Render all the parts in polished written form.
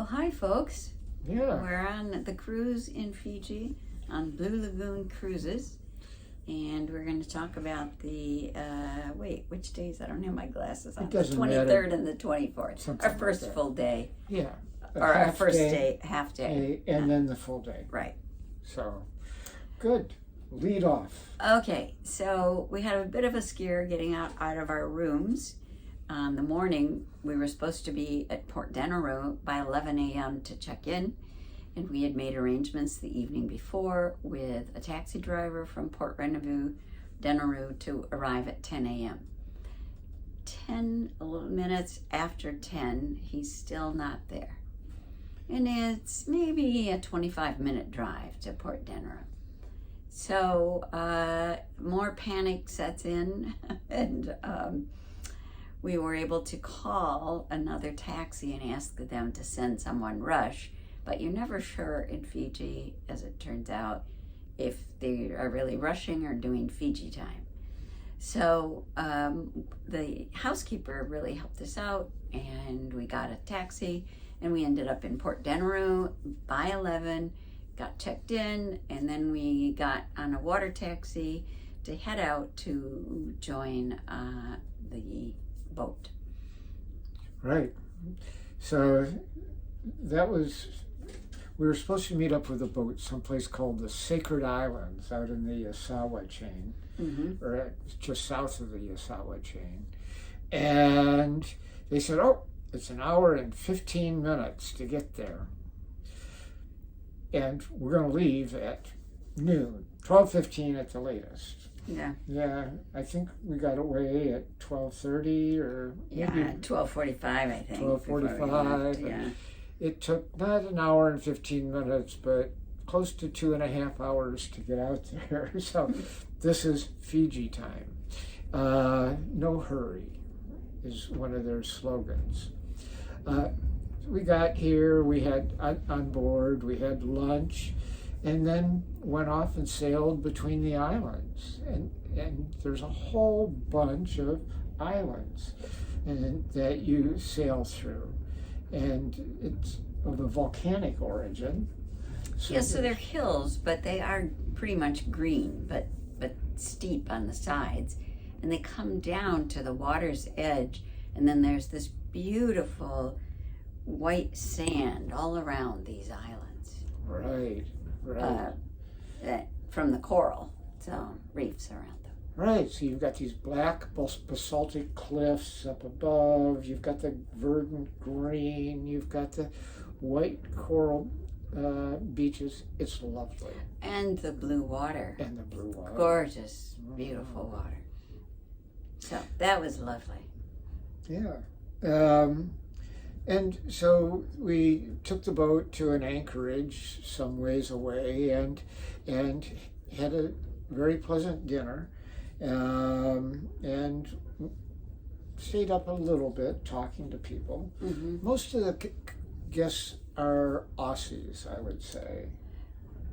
hi folks. Yeah. We're on the cruise in Fiji on Blue Lagoon Cruises. And we're going to talk about the, which days? I don't have my glasses on. It doesn't the 23rd matter. and the 24th. Something our like first that. full day. Yeah. Or our first day, half day. And then the full day. Right. So, good. Lead off. Okay, so we had a bit of a scare getting out of our rooms. The morning, we were supposed to be at Port Denarau by 11 a.m. to check in. And we had made arrangements the evening before with a taxi driver from Port Denarau to arrive at 10 a.m. 10 minutes after 10, he's still not there. And it's maybe a 25-minute drive to Port Denarau. So more panic sets in, and we were able to call another taxi and ask them to send someone rush. But you're never sure in Fiji, as it turns out, if they are really rushing or doing Fiji time. So the housekeeper really helped us out, and we got a taxi, and we ended up in Port Denarau by 11, got checked in, and then we got on a water taxi to head out to join the boat. Right. So we were supposed to meet up with a boat someplace called the Sacred Islands out in the Yasawa chain, or just south of the Yasawa chain. And they said, it's an hour and 15 minutes to get there. And we're going to leave at noon, 12:15 at the latest. Yeah. Yeah, I think we got away at 12:30 or maybe 12:45, I think. 12:45. Yeah. It took not an hour and 15 minutes, but close to 2.5 hours to get out there. So this is Fiji time. No hurry is one of their slogans. We got here, we had on board, we had lunch, and then went off and sailed between the islands. And there's a whole bunch of islands that you sail through. And it's of a volcanic origin. So they're hills, but they are pretty much green, but steep on the sides. And they come down to the water's edge, and then there's this beautiful white sand all around these islands. Right. From the coral, so reefs around them. Right, so you've got these black basaltic cliffs up above, you've got the verdant green, you've got the white coral beaches. It's lovely. And the blue water. Gorgeous, beautiful water. So that was lovely. Yeah. And so we took the boat to an anchorage some ways away and had a very pleasant dinner. And stayed up a little bit talking to people. Most of the guests are Aussies, I would say.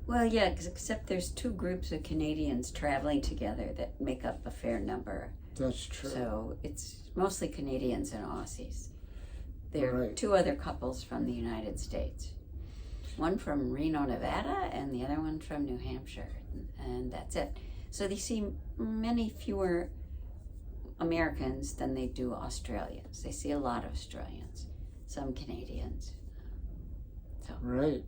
Well, yeah, except there's two groups of Canadians traveling together that make up a fair number. That's true. So it's mostly Canadians and Aussies. There are two other couples from the United States. One from Reno, Nevada, and the other one from New Hampshire, and that's it. So they see many fewer Americans than they do Australians. They see a lot of Australians, some Canadians. Right.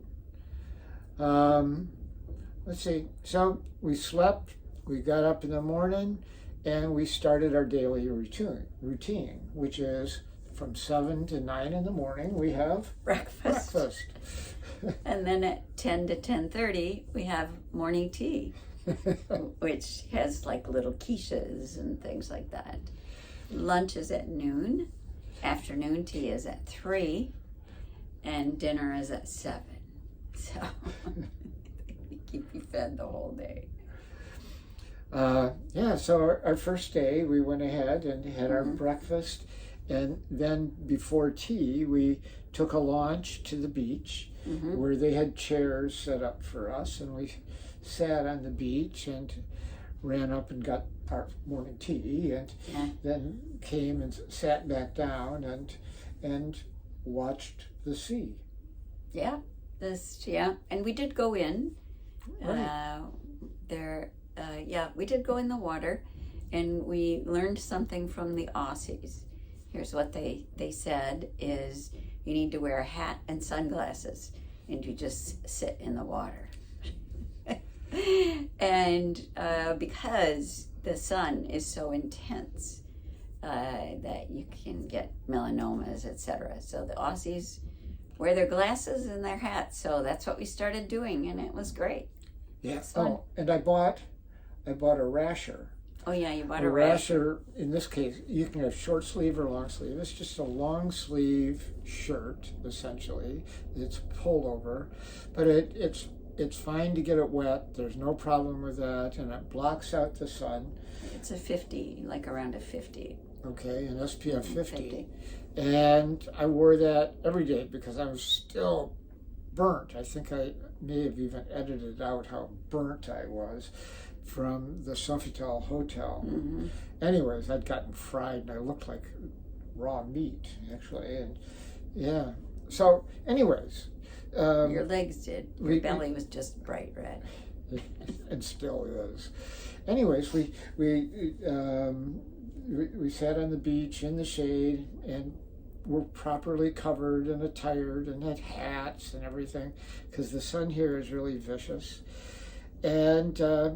Let's see. So we slept, we got up in the morning, and we started our daily routine, which is from 7 to 9 in the morning, we have breakfast. And then at 10 to 10:30, we have morning tea. Which has like little quiches and things like that. Lunch is at noon, afternoon tea is at 3, and dinner is at 7. So we keep you fed the whole day. So our first day, we went ahead and had our breakfast, and then before tea, we took a launch to the beach where they had chairs set up for us, and we sat on the beach and ran up and got our morning tea, and then came and sat back down and watched the sea. Yeah, and we did go in. Right. We did go in the water, and we learned something from the Aussies. Here's what they said is you need to wear a hat and sunglasses, and you just sit in the water. And because the sun is so intense that you can get melanomas, etc. So the Aussies wear their glasses and their hats. So that's what we started doing, and it was great. Yeah. Oh, and I bought a rasher. Oh yeah, you bought A a rasher. rasher, in this case, you can have short sleeve or long sleeve. It's just a long sleeve shirt, essentially. It's pulled over, but it's fine to get it wet. There's no problem with that, and it blocks out the sun. It's a 50, like around a 50. Okay, an SPF 50. And I wore that every day because I was still burnt. I think I may have even edited out how burnt I was from the Sofitel Hotel. Mm-hmm. Anyways, I'd gotten fried and I looked like raw meat, actually. And yeah. So, anyways. Your legs did. Your belly was just bright red. And still is. Anyways, we sat on the beach in the shade and were properly covered and attired and had hats and everything because the sun here is really vicious. And I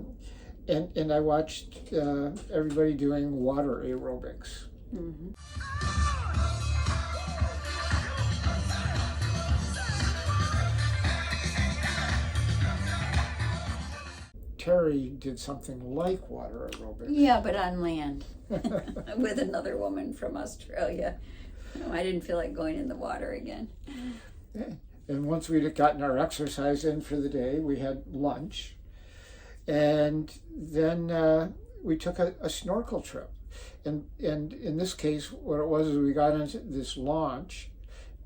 watched everybody doing water aerobics. Mm-hmm. Terry did something like water aerobics. Yeah, but on land with another woman from Australia. No, I didn't feel like going in the water again. Yeah. And once we'd gotten our exercise in for the day, we had lunch. And then we took a snorkel trip. And in this case, what it was is we got into this launch,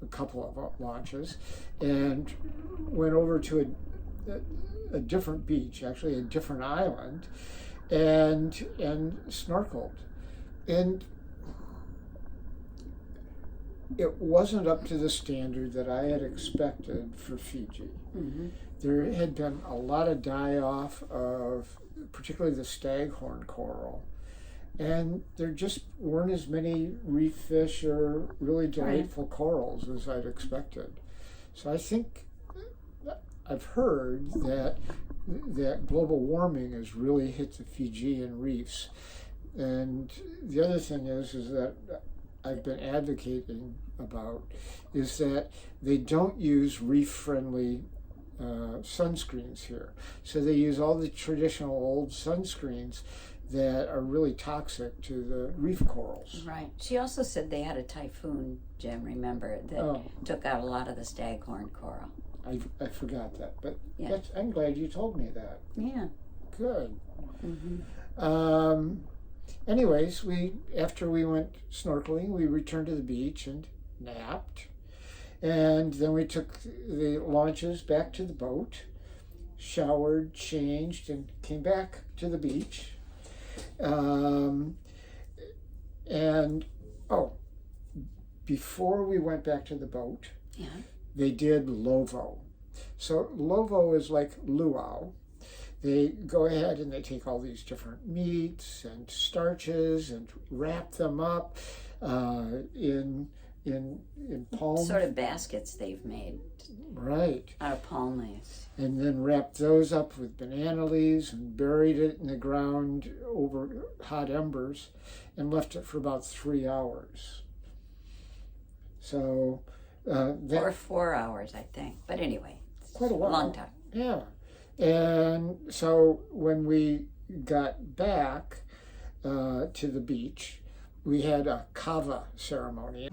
a couple of launches, and went over to a different beach, actually a different island, and snorkeled. And it wasn't up to the standard that I had expected for Fiji. Mm-hmm. There had been a lot of die-off of particularly the staghorn coral, and there just weren't as many reef fish or really delightful corals as I'd expected. So I think I've heard that global warming has really hit the Fijian reefs. And the other thing is that I've been advocating about is that they don't use reef-friendly sunscreens here. So they use all the traditional old sunscreens that are really toxic to the reef corals. Right. She also said they had a typhoon, Jim, remember, that took out a lot of the staghorn coral. I forgot that, but yeah. I'm glad you told me that. Yeah. Good. Mm-hmm. Anyways, after we went snorkeling, we returned to the beach and napped. And then we took the launches back to the boat, showered, changed, and came back to the beach. Before we went back to the boat, they did Lovo. So Lovo is like luau. They go ahead and they take all these different meats and starches and wrap them up in palm. Sort of baskets they've made. Right. Out of palm leaves. And then wrapped those up with banana leaves and buried it in the ground over hot embers and left it for about 3 hours. So or 4 hours, I think. But anyway, quite a while. Long time. Yeah. And so when we got back to the beach, we had a kava ceremony.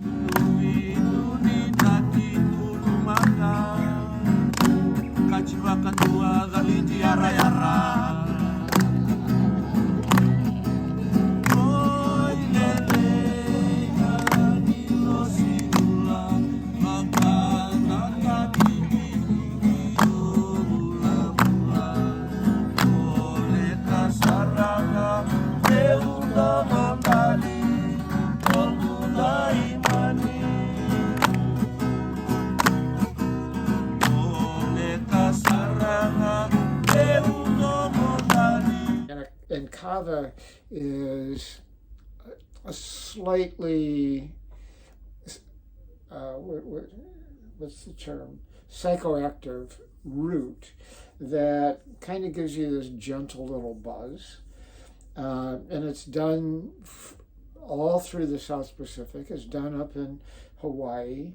kava is a slightly, what's the term? Psychoactive root that kind of gives you this gentle little buzz. And it's done all through the South Pacific. It's done up in Hawaii.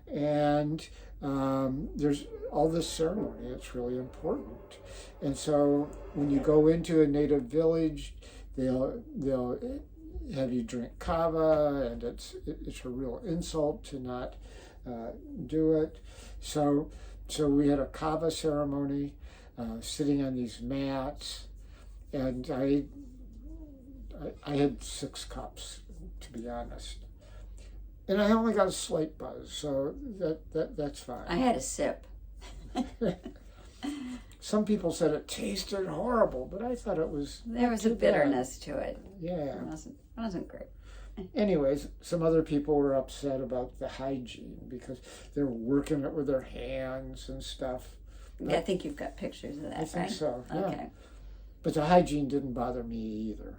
And there's all this ceremony. It's really important. And so when you go into a native village, they'll have you drink kava, and it's a real insult to not do it. So we had a kava ceremony, sitting on these mats, and I had 6 cups, to be honest. And I only got a slight buzz, so that's fine. I had a sip. Some people said it tasted horrible, but I thought it was There was a bitterness to it. Yeah. It wasn't great. Anyways, some other people were upset about the hygiene because they're working it with their hands and stuff. Yeah, I think you've got pictures of that, I think right? so, yeah. Okay. But the hygiene didn't bother me either.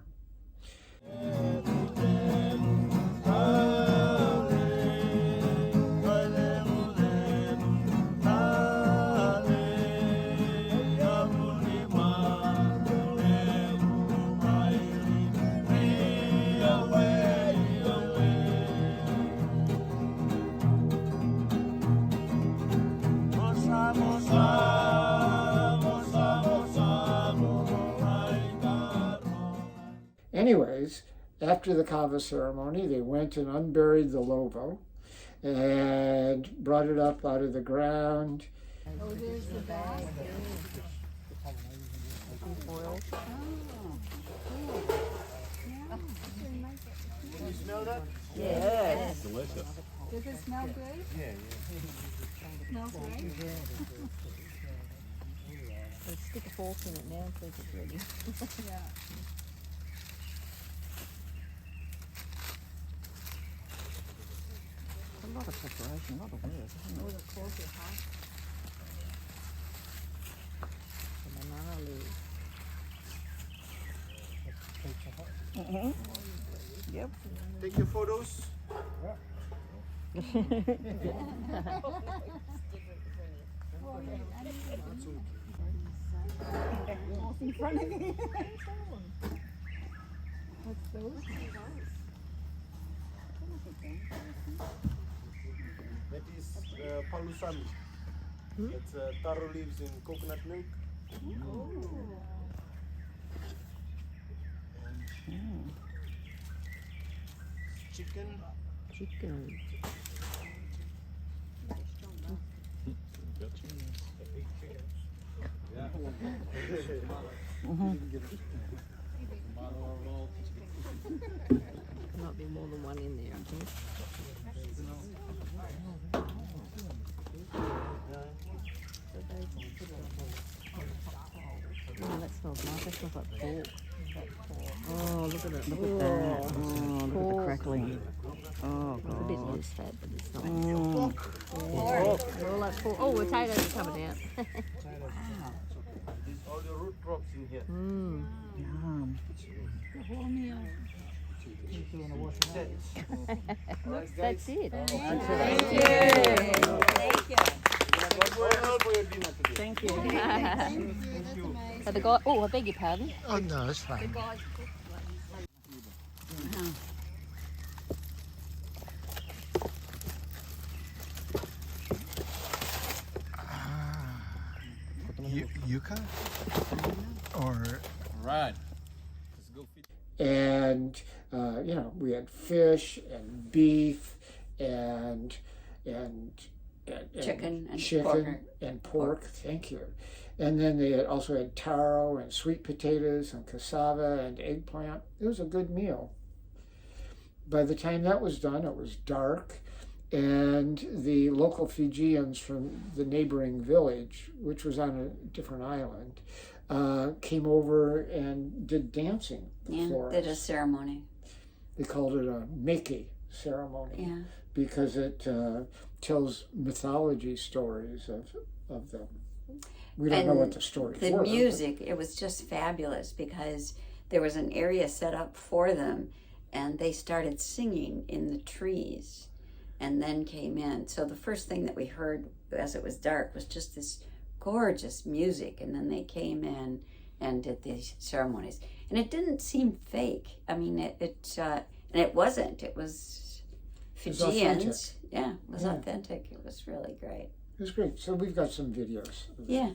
Anyways, after the kava ceremony, they went and unburied the Lovo and brought it up out of the ground. Oh, there's the bag. Foil. Oh, cool. Yeah. Can you smell that? Yes. Delicious. Does it smell good? Yeah. Smells right? Let's stick a fork in it now so it's ready. Yeah. A lot of preparation, a lot of work, isn't Oh, it? the coals are hot. The banana leaves. Yep. Take your photos. Off in front of me. What's those? That is palusami. That's taro leaves in coconut milk. Chicken. Chicken. Might be more than one in there, I think. Oh, that smells nice. That smells like pork. Oh, look at it. Look at that. Oh, look at the crackling. Oh, God. It's a bit loose fat, but it's nice. Oh, like pork. Oh, potatoes are coming out. These all the root crops in here. Yum. The whole meal. That's it. Thank you. Thank you. What else for your dinner today? Thank you. Thank you. That's amazing. So the guy, oh, I beg your pardon. Oh, no, it's fine. Yucca? Or Right. Let's go feed. And, we had fish and beef and Chicken and chicken pork. and pork. Thank you. And then they had also had taro and sweet potatoes and cassava and eggplant. It was a good meal. By the time that was done, it was dark, and the local Fijians from the neighboring village, which was on a different island, came over and did dancing Yeah, for did a us. ceremony. They called it a Meke ceremony Yeah. because it tells mythology stories of them. We don't know And what the stories The were. music, it was just fabulous because there was an area set up for them, and they started singing in the trees and then came in. So the first thing that we heard as it was dark was just this gorgeous music, and then they came in and did these ceremonies. And it didn't seem fake. I mean, and it wasn't. It was Fijians. Yeah, it was authentic. It was really great. It was great. So we've got some videos. Yeah.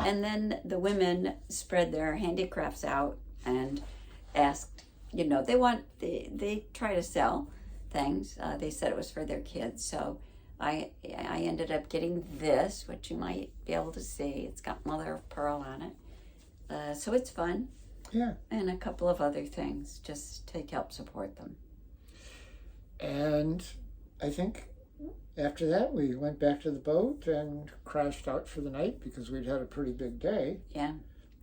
And then the women spread their handicrafts out and asked, you know, they try to sell things. They said it was for their kids. So I ended up getting this, which you might be able to see. It's got mother of pearl on it. So it's fun. Yeah. And a couple of other things just to help support them. And I think after that, we went back to the boat and crashed out for the night because we'd had a pretty big day. Yeah.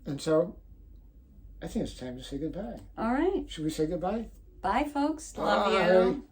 And so I think it's time to say goodbye. All right. Should we say goodbye? Bye, folks. Love Bye. you.